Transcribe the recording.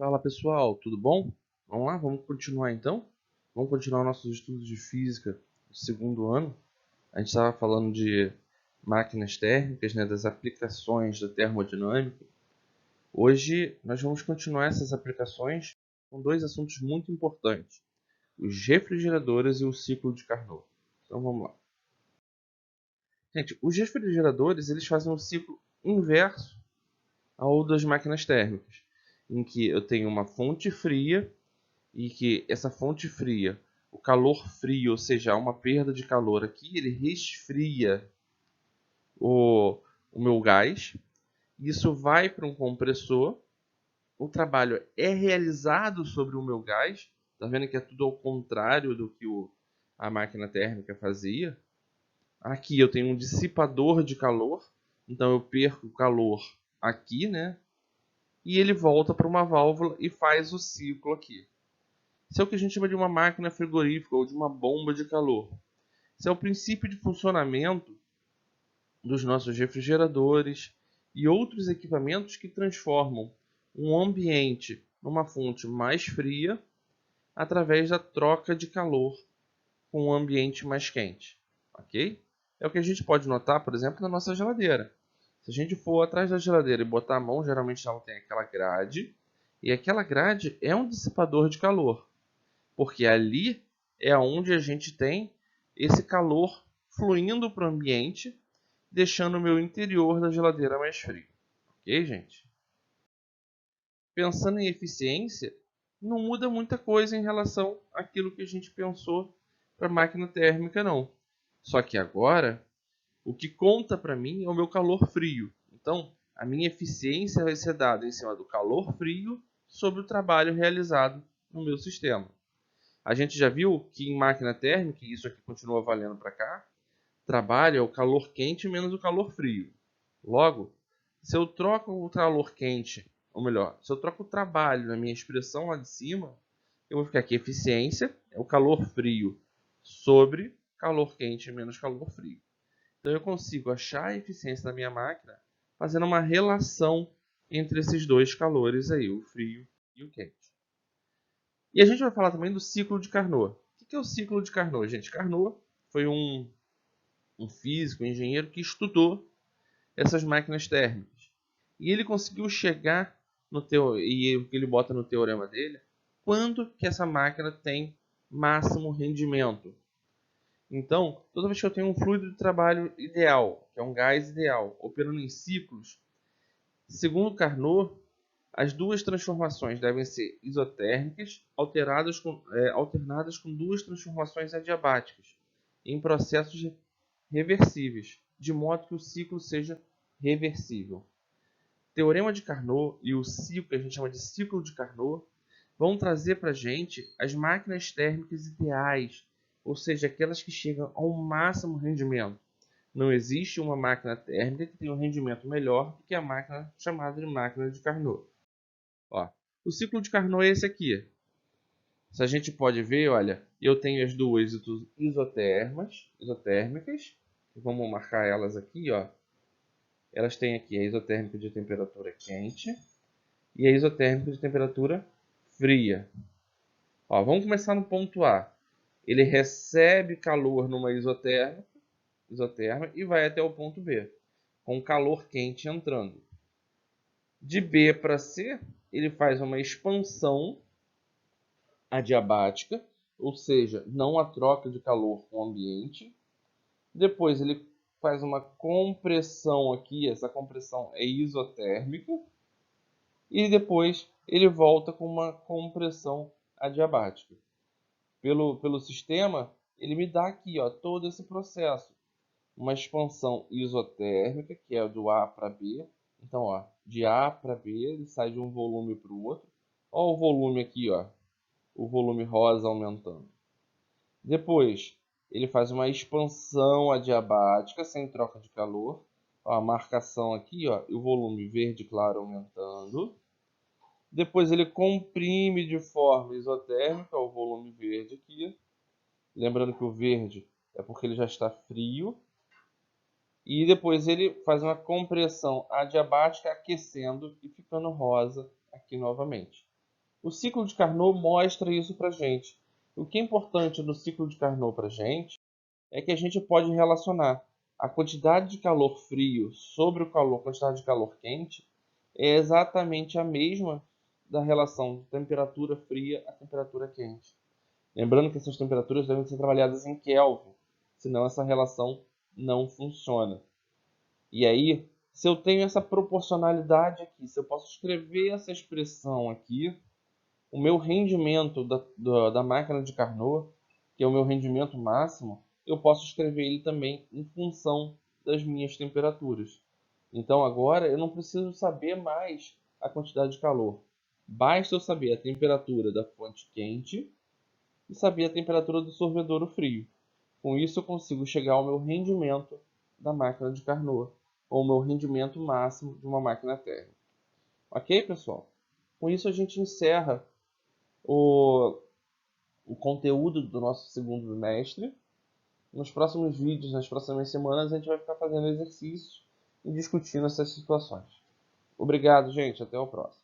Fala pessoal, tudo bom? Vamos lá, vamos continuar então? Vamos continuar nossos estudos de física do segundo ano. A gente estava falando de máquinas térmicas, né, das aplicações da termodinâmica. Hoje nós vamos continuar essas aplicações com dois assuntos muito importantes: os refrigeradores e o ciclo de Carnot. Então vamos lá. Gente, os refrigeradores eles fazem um ciclo inverso ao das máquinas térmicas, em que eu tenho uma fonte fria e que essa fonte fria, o calor frio, ou seja, há uma perda de calor aqui, ele resfria o, o meu gás. Isso vai para um compressor. O trabalho é realizado sobre o meu gás. Tá vendo que é tudo ao contrário do que a máquina térmica fazia. Aqui eu tenho um dissipador de calor, então eu perco calor aqui, né? E ele volta para uma válvula e faz o ciclo aqui. Isso é o que a gente chama de uma máquina frigorífica ou de uma bomba de calor. Isso é o princípio de funcionamento dos nossos refrigeradores e outros equipamentos que transformam um ambiente numa fonte mais fria através da troca de calor com um ambiente mais quente. Ok? É o que a gente pode notar, por exemplo, na nossa geladeira. Se a gente for atrás da geladeira e botar a mão, geralmente ela tem aquela grade, e aquela grade é um dissipador de calor, porque ali é onde a gente tem esse calor fluindo para o ambiente, deixando o meu interior da geladeira mais frio. Ok, gente? Pensando em eficiência, não muda muita coisa em relação àquilo que a gente pensou para a máquina térmica, não. Só que agora, o que conta para mim é o meu calor frio. Então, a minha eficiência vai ser dada em cima do calor frio sobre o trabalho realizado no meu sistema. A gente já viu que em máquina térmica, e isso aqui continua valendo para cá, trabalho é o calor quente menos o calor frio. Logo, se eu troco o calor quente, ou melhor, se eu troco o trabalho na minha expressão lá de cima, eu vou ficar aqui eficiência é o calor frio sobre calor quente menos calor frio. Então eu consigo achar a eficiência da minha máquina fazendo uma relação entre esses dois calores aí, o frio e o quente. E a gente vai falar também do ciclo de Carnot. O que é o ciclo de Carnot, gente? Carnot foi um físico, um engenheiro que estudou essas máquinas térmicas. E ele conseguiu chegar e o que ele bota no teorema dele, quando que essa máquina tem máximo rendimento. Então, toda vez que eu tenho um fluido de trabalho ideal, que é um gás ideal, operando em ciclos, segundo Carnot, as duas transformações devem ser isotérmicas, alternadas com duas transformações adiabáticas, em processos reversíveis, de modo que o ciclo seja reversível. Teorema de Carnot e o ciclo, que a gente chama de ciclo de Carnot, vão trazer para a gente as máquinas térmicas ideais, ou seja, aquelas que chegam ao máximo rendimento. Não existe uma máquina térmica que tenha um rendimento melhor do que a máquina chamada de máquina de Carnot. Ó, o ciclo de Carnot é esse aqui. Se a gente pode ver, olha, eu tenho as duas isotérmicas, vamos marcar elas aqui, ó. Elas têm aqui a isotérmica de temperatura quente e a isotérmica de temperatura fria. Ó, vamos começar no ponto A. Ele recebe calor numa isoterma e vai até o ponto B, com calor quente entrando. De B para C, ele faz uma expansão adiabática, ou seja, não a troca de calor com o ambiente. Depois ele faz uma compressão aqui, essa compressão é isotérmica. E depois ele volta com uma compressão adiabática. Pelo sistema, ele me dá aqui ó, todo esse processo. Uma expansão isotérmica, que é do A para B. Então, ó, de A para B, ele sai de um volume para o outro. Olha o volume aqui, ó, o volume rosa aumentando. Depois, ele faz uma expansão adiabática, sem troca de calor. Ó, a marcação aqui, ó, e o volume verde claro aumentando. Depois ele comprime de forma isotérmica, o volume verde aqui. Lembrando que o verde é porque ele já está frio. E depois ele faz uma compressão adiabática, aquecendo e ficando rosa aqui novamente. O ciclo de Carnot mostra isso para gente. O que é importante no ciclo de Carnot para gente é que a gente pode relacionar a quantidade de calor frio sobre a quantidade de calor quente é exatamente a mesma da relação de temperatura fria a temperatura quente. Lembrando que essas temperaturas devem ser trabalhadas em Kelvin, senão essa relação não funciona. E aí, se eu tenho essa proporcionalidade aqui, se eu posso escrever essa expressão aqui, o meu rendimento da máquina de Carnot, que é o meu rendimento máximo, eu posso escrever ele também em função das minhas temperaturas. Então agora eu não preciso saber mais a quantidade de calor. Basta eu saber a temperatura da fonte quente e saber a temperatura do sorvedouro frio. Com isso eu consigo chegar ao meu rendimento da máquina de Carnot, ou o meu rendimento máximo de uma máquina térmica. Ok, pessoal? Com isso a gente encerra o, o conteúdo do nosso segundo bimestre. Nos próximos vídeos, nas próximas semanas, a gente vai ficar fazendo exercícios e discutindo essas situações. Obrigado, gente. Até o próximo.